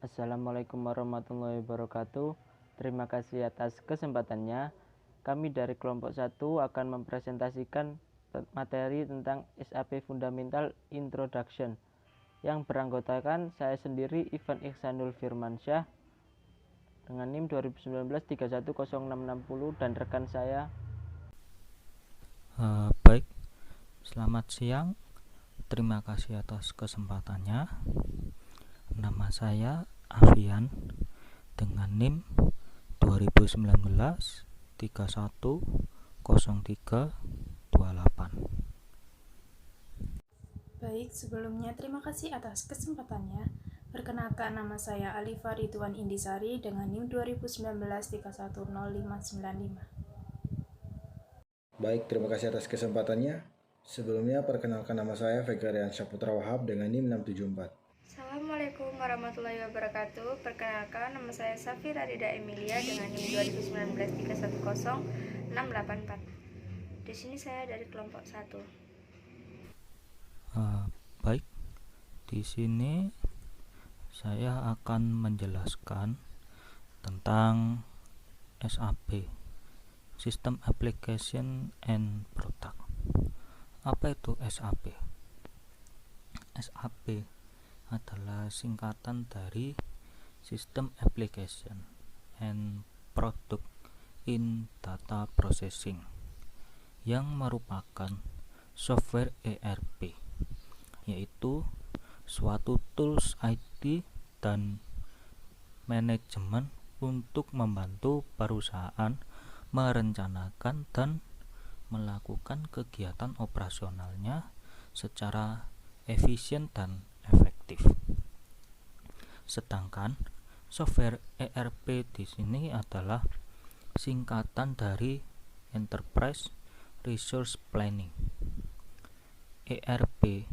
Assalamualaikum warahmatullahi wabarakatuh. Terima kasih atas kesempatannya. Kami dari kelompok 1 akan mempresentasikan materi tentang SAP Fundamental Introduction yang beranggotakan saya sendiri Ivan Ihsanul Firmansyah dengan NIM 2019-310660 dan rekan saya. Baik, selamat siang. Terima kasih atas kesempatannya. Nama saya Avian dengan NIM 2019-310328. Baik, sebelumnya terima kasih atas kesempatannya. Perkenalkan, nama saya Alifa Ridwan Indisari dengan NIM 2019-310595. Baik, terima kasih atas kesempatannya. Sebelumnya perkenalkan, nama saya Vegarian Saputra Wahab dengan NIM 674. Assalamualaikum warahmatullahi wabarakatuh. Perkenalkan, nama saya Safira Rida Emilia dengan NIM 2019-310684. Di sini saya dari kelompok 1. Baik, di sini saya akan menjelaskan tentang SAP, System Application and Product. Apa itu SAP? SAP adalah singkatan dari System Application and Product in Data Processing, yang merupakan software ERP, yaitu suatu tools IT dan manajemen untuk membantu perusahaan merencanakan dan melakukan kegiatan operasionalnya secara efisien dan efektif. Sedangkan software ERP di sini adalah singkatan dari Enterprise Resource Planning. ERP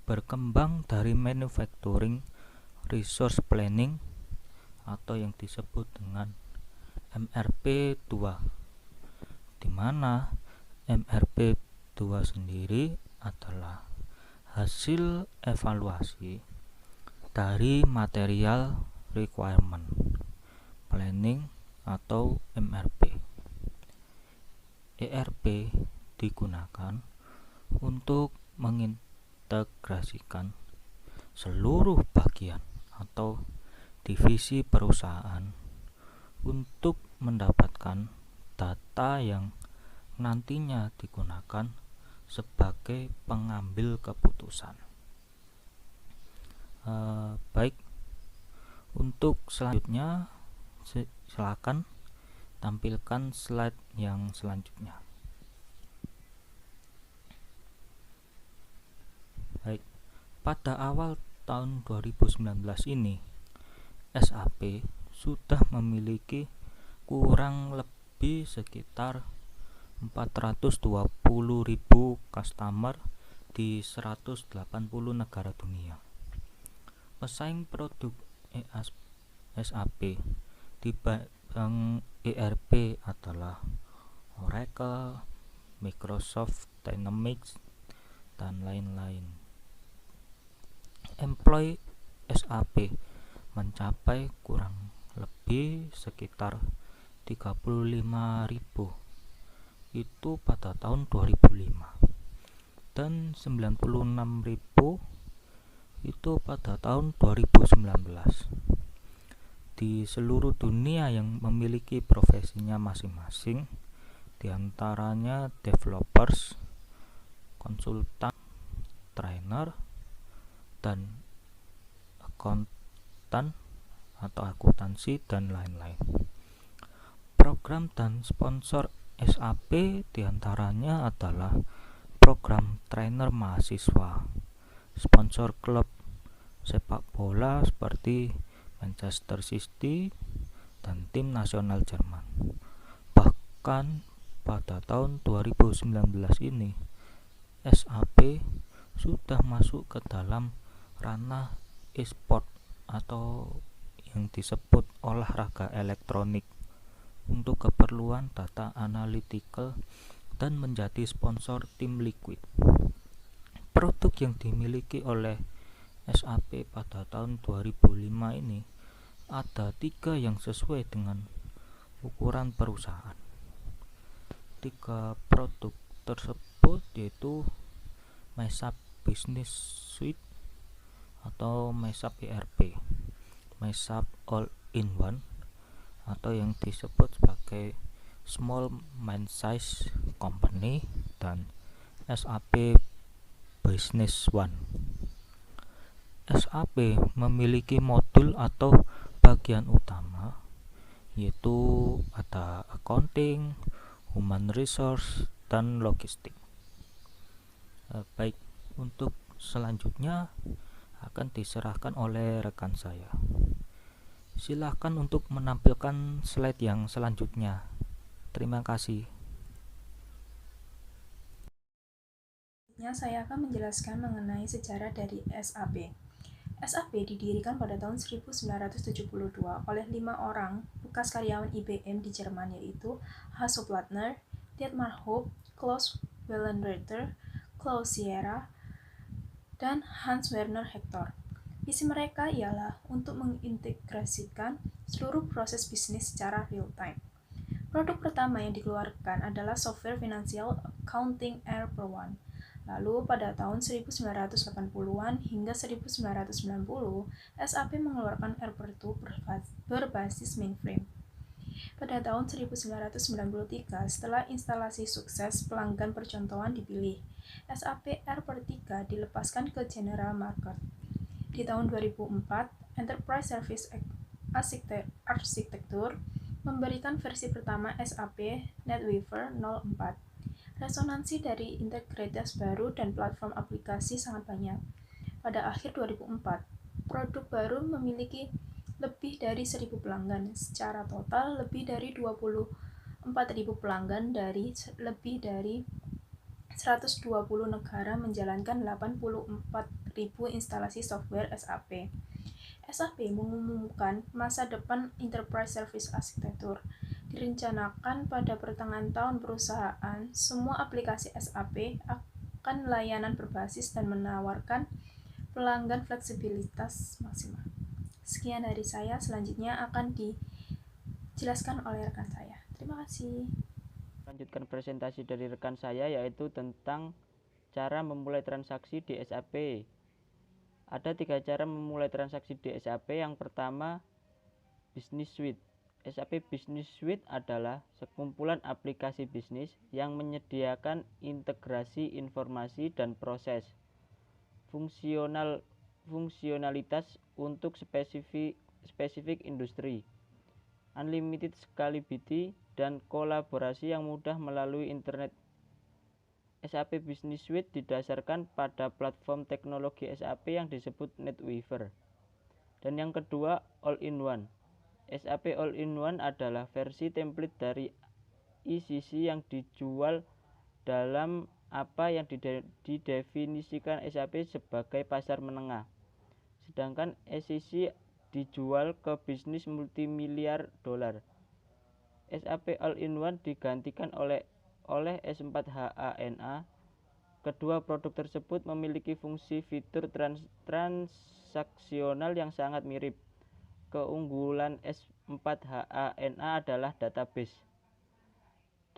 berkembang dari Manufacturing Resource Planning atau yang disebut dengan MRP 2, di mana MRP 2 sendiri adalah hasil evaluasi dari Material Requirement Planning atau MRP. ERP digunakan untuk mengintegrasikan seluruh bagian atau divisi perusahaan untuk mendapatkan data yang nantinya digunakan sebagai pengambil keputusan. Baik, untuk selanjutnya silakan tampilkan slide yang selanjutnya. Baik, pada awal tahun 2019 ini SAP sudah memiliki kurang lebih sekitar 420.000 customer di 180 negara dunia. Pesaing produk SAP di bidang ERP adalah Oracle, Microsoft Dynamics, dan lain-lain. Employee SAP mencapai kurang lebih sekitar 35.000 itu pada tahun 2005 dan 96.000 itu pada tahun 2019. Di seluruh dunia yang memiliki profesinya masing-masing, diantaranya developers, konsultan, trainer, dan akuntan atau akuntansi, dan lain-lain. Program dan sponsor SAP diantaranya adalah program trainer mahasiswa, sponsor klub sepak bola seperti Manchester City dan tim nasional Jerman. Bahkan pada tahun 2019 ini SAP sudah masuk ke dalam ranah e-sport atau yang disebut olahraga elektronik untuk keperluan data analytical dan menjadi sponsor tim Liquid. Produk yang dimiliki oleh SAP pada tahun 2005 ini ada 3 yang sesuai dengan ukuran perusahaan. 3 produk tersebut yaitu MySAP Business Suite atau MySAP ERP, MySAP All-in-One atau yang disebut sebagai Small Mind-Size Company, dan SAP Business One. SAP memiliki modul atau bagian utama, yaitu ada accounting, human resource, dan logistik. Baik, untuk selanjutnya akan diserahkan oleh rekan saya. Silahkan untuk menampilkan slide yang selanjutnya. Terima kasih. Saya akan menjelaskan mengenai sejarah dari SAP. SAP didirikan pada tahun 1972 oleh 5 orang bekas karyawan IBM di Jerman, yaitu Hasso Plattner, Dietmar Hopp, Klaus Wellenreuther, Klaus Sierra, dan Hans Werner Hector. Visi mereka ialah untuk mengintegrasikan seluruh proses bisnis secara real-time. Produk pertama yang dikeluarkan adalah software Financial Accounting ERP-1. Lalu pada tahun 1980-an hingga 1990, SAP mengeluarkan ERP-2 berbasis mainframe. Pada tahun 1993, setelah instalasi sukses, pelanggan percontohan dipilih. SAP ERP-3 dilepaskan ke general market. Di tahun 2004, Enterprise Service Architecture memberikan versi pertama SAP NetWeaver 04. Resonansi dari integritas baru dan platform aplikasi sangat banyak. Pada akhir 2004, produk baru memiliki lebih dari 1.000 pelanggan. Secara total, lebih dari 24.000 pelanggan dari lebih dari 120 negara menjalankan 84.000 instalasi software SAP. SAP mengumumkan masa depan Enterprise Service Architecture. Direncanakan pada pertengahan tahun perusahaan, semua aplikasi SAP akan layanan berbasis dan menawarkan pelanggan fleksibilitas maksimal. Sekian dari saya, selanjutnya akan dijelaskan oleh rekan saya. Terima kasih. Lanjutkan presentasi dari rekan saya, yaitu tentang cara memulai transaksi di SAP. Ada 3 cara memulai transaksi di SAP. Yang pertama, Business Suite. SAP Business Suite adalah sekumpulan aplikasi bisnis yang menyediakan integrasi informasi dan proses fungsionalitas untuk spesifik industri, unlimited scalability, dan kolaborasi yang mudah melalui internet. SAP Business Suite didasarkan pada platform teknologi SAP yang disebut NetWeaver. Dan yang kedua, All-in-One. SAP All-in-One adalah versi template dari ECC yang dijual dalam apa yang didefinisikan SAP sebagai pasar menengah. Sedangkan ECC dijual ke bisnis multimiliar dolar. SAP All-in-One digantikan oleh S4HANA. Kedua produk tersebut memiliki fungsi fitur transaksional yang sangat mirip. Keunggulan S4HANA adalah database.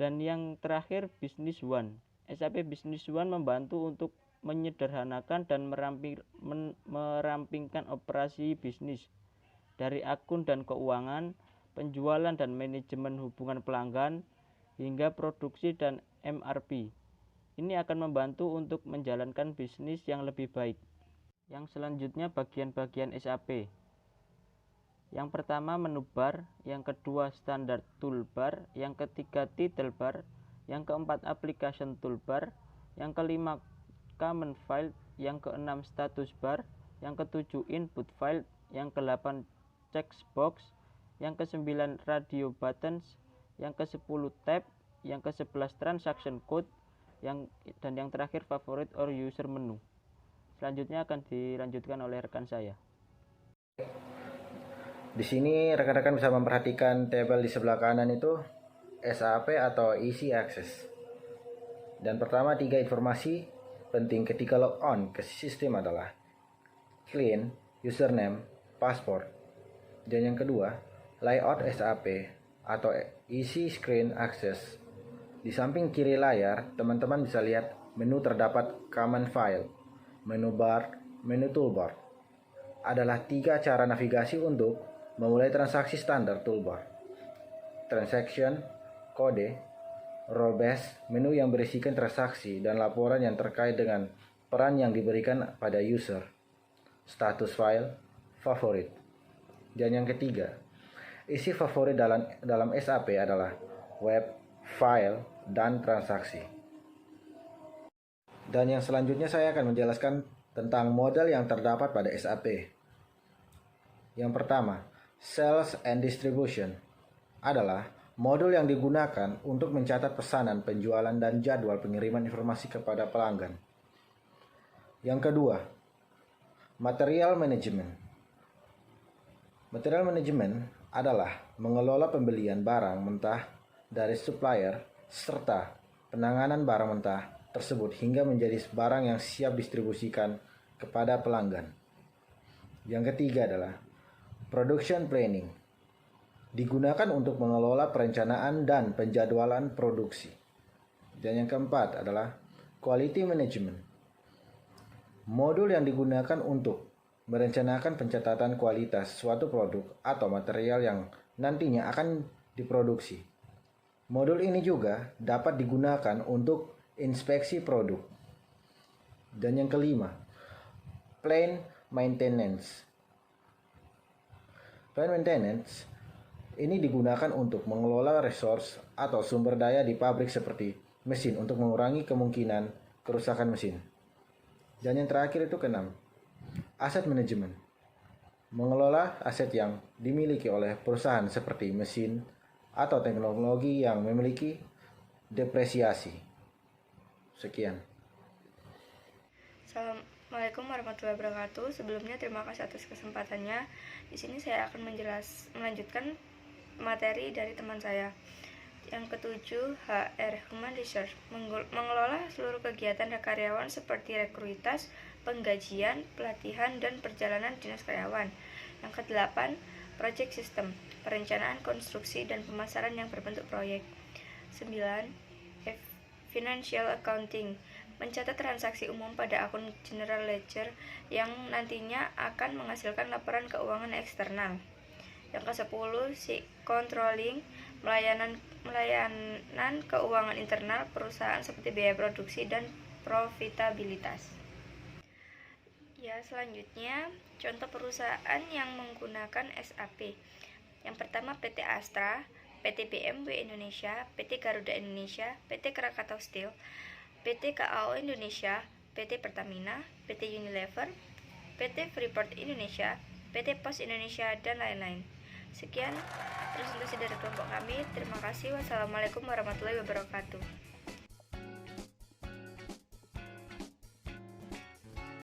Dan yang terakhir, Business One. SAP Business One membantu untuk menyederhanakan dan merampingkan operasi bisnis dari akun dan keuangan, penjualan dan manajemen hubungan pelanggan, hingga produksi dan MRP. Ini akan membantu untuk menjalankan bisnis yang lebih baik. Yang selanjutnya, bagian-bagian SAP. Yang pertama, menu bar. Yang kedua, standar toolbar. Yang ketiga, title bar. Yang keempat, application toolbar. Yang kelima, common file. Yang keenam, status bar. Yang ketujuh, input file. Yang ke-8, checkbox. Yang ke-9, radio buttons. Yang ke-10, tab. Yang ke-11, transaction code. Dan yang terakhir, favorite or user menu. Selanjutnya akan dilanjutkan oleh rekan saya. Di sini rekan-rekan bisa memperhatikan tabel di sebelah kanan itu SAP atau Easy Access. Dan pertama, 3 informasi penting ketika log on ke sistem adalah clean, username, password. Dan yang kedua, layout SAP atau Easy Screen Access. Di samping kiri layar, teman-teman bisa lihat menu terdapat Command File, menu bar, menu toolbar. Adalah 3 cara navigasi untuk memulai transaksi standar toolbar. Transaction, kode, rollbase, menu yang berisikan transaksi dan laporan yang terkait dengan peran yang diberikan pada user. Status file, favorit. Dan yang ketiga, isi favorit dalam SAP adalah web, file, dan transaksi. Dan yang selanjutnya saya akan menjelaskan tentang model yang terdapat pada SAP. Yang pertama, Sales and Distribution adalah modul yang digunakan untuk mencatat pesanan, penjualan, dan jadwal pengiriman informasi kepada pelanggan. Yang kedua, Material Management. Material Management adalah mengelola pembelian barang mentah dari supplier serta penanganan barang mentah tersebut hingga menjadi barang yang siap distribusikan kepada pelanggan. Yang ketiga adalah Production Planning. Digunakan untuk mengelola perencanaan dan penjadwalan produksi. Dan yang keempat adalah Quality Management. Modul yang digunakan untuk merencanakan pencatatan kualitas suatu produk atau material yang nantinya akan diproduksi. Modul ini juga dapat digunakan untuk inspeksi produk. Dan yang kelima, Plant Maintenance. Plant Maintenance ini digunakan untuk mengelola resource atau sumber daya di pabrik seperti mesin untuk mengurangi kemungkinan kerusakan mesin. Dan yang terakhir itu keenam, Asset Management. Mengelola aset yang dimiliki oleh perusahaan seperti mesin atau teknologi yang memiliki depresiasi. Sekian. Assalamualaikum warahmatullahi wabarakatuh. Sebelumnya terima kasih atas kesempatannya. Di sini saya akan melanjutkan materi dari teman saya. Yang ketujuh, HR, Human Resource, mengelola seluruh kegiatan karyawan seperti rekrutasi, penggajian, pelatihan, dan perjalanan dinas karyawan. Yang kedelapan, Project System, perencanaan konstruksi dan pemasaran yang berbentuk proyek. 9. Financial Accounting, mencatat transaksi umum pada akun General Ledger yang nantinya akan menghasilkan laporan keuangan eksternal. Yang ke-10, Controlling, melayanan keuangan internal perusahaan seperti biaya produksi dan profitabilitas. Ya, selanjutnya contoh perusahaan yang menggunakan SAP. Yang pertama PT Astra, PT BMW Indonesia, PT Garuda Indonesia, PT Krakatau Steel, PT KAO Indonesia, PT Pertamina, PT Unilever, PT Freeport Indonesia, PT Pos Indonesia, dan lain-lain. Sekian presentasi dari kelompok kami. Terima kasih. Wassalamualaikum warahmatullahi wabarakatuh.